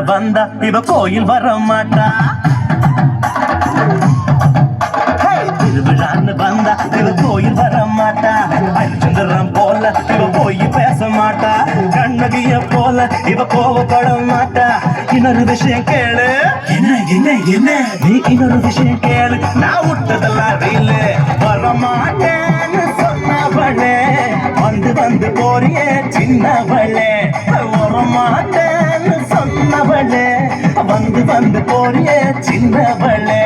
வந்தா இவ கோயில் வர மாட்டா. திருவிழான்னு வந்தா இவ கோயில் வர மாட்டா. ஹரிச்சந்திரன் போல இவ போய் பேச மாட்டா. கண்ணகிய போல இவ கோவப்பட மாட்டா. இன்னொரு விஷயம் கேளு. என்ன என்ன என்ன நீ இன்னொரு விஷயம் கேளு. நான் விட்டதெல்லாம் ரீலு. வர மாட்டேன்னு சொன்னவளே வந்து வந்து போறியே சின்னவளே. வர மாட்டேன்னு சொன்னவளே வந்து வந்து போறியே சின்னவளே.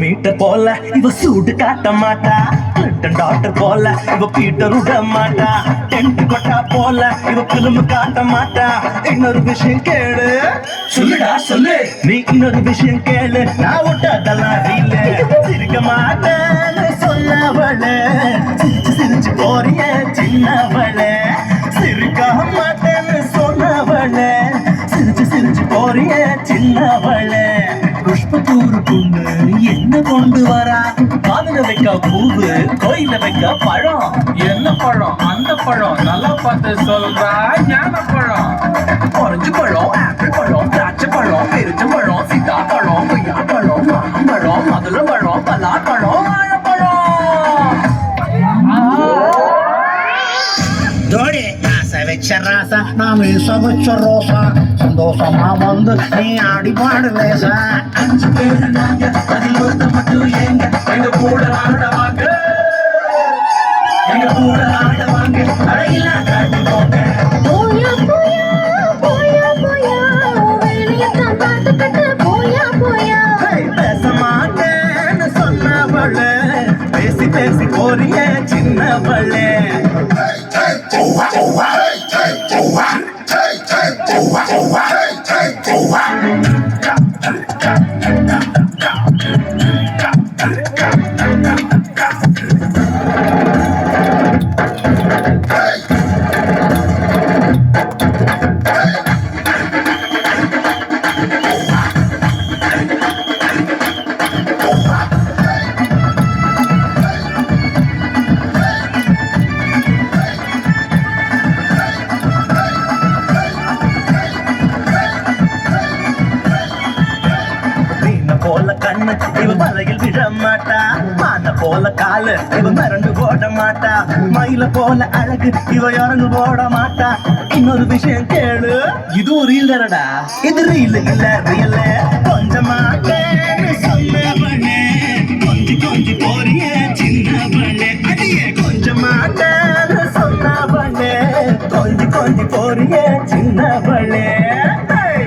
மீட்டர் போல இவ சூடு காட்ட மாட்டா. லிட்டன் டாக்டர் போல இவ பீட்டர் விட மாட்டா. டென்ட் கொட்டா போல இவ பிலிம் காட்ட மாட்டா. இன்னொரு விஷயம் கேளு. சொல்லுடா சொல்லு. நீ இன்னொரு விஷயம் கேளு. நான் விட்டதெல்லாம் ரீலு. சிரிக்க மாட்டேன்னு சொல்லவளே சிரிச்சு சிரிச்சு போறிய சின்னவளே. சிரிக்க மாட்டேன்னு சொன்னவளே சிரிச்சு சிரிச்சு போறிய சின்னவளே. புஷ்பத்தூர் பொண்ணு என்ன கொண்டு வரா? காதுல வைக்க பூவு கோயில வைக்க பழம். என்ன பழம்? அந்த பழம் நல்லா பார்த்து சொல்றா. ஞான பழம், ஆரஞ்சு பழம், ஆப்பிள் பழம், திராட்சை பழம், பெருச்ச பழம், சீதா பழம், கொய்யா பழம், மாம்பழம், மதுளை பழம், பலாப்பழம், வாழைப்பழம். ராசா நாமே சமைச்ச ரோசா சந்தோஷமா வந்து நீ ஆடி பாடு லேசா. 5 பேரு நாங்க அதில் ஒருத்த மட்டும் ஏங்க. எங்க கூட ஆடவாங்க எங்க கூட ஆடவாங்க. அழகிலாம் காட்டு போங்க. போயா போயா போயா போயா வெளியத்தான் பார்த்துக்கிட்டு போயா போயா. பேச மாட்டேன்னு சொன்னவளே பேசி பேசி போறிய சின்னவளே. போல கண்ணு இவ வலையில் விழ மாட்டா. மான போல காலு இவ மறந்து போட மாட்டா. மயில போல அழகு இவ இறங்கு போட மாட்டா. இன்னொரு விஷயம் கேளு. இது ஒரு ரீல்டா. இது ரீல் இல்ல ரியல். கொஞ்சமாட்டேன்னு சொன்னவளே கொஞ்சி கொஞ்சி போறிய சின்னவளே. அடியே கொஞ்சமாட்டேன்னு சொன்னவளே கொஞ்சி கொஞ்சி போறிய சின்னவளே. Hey!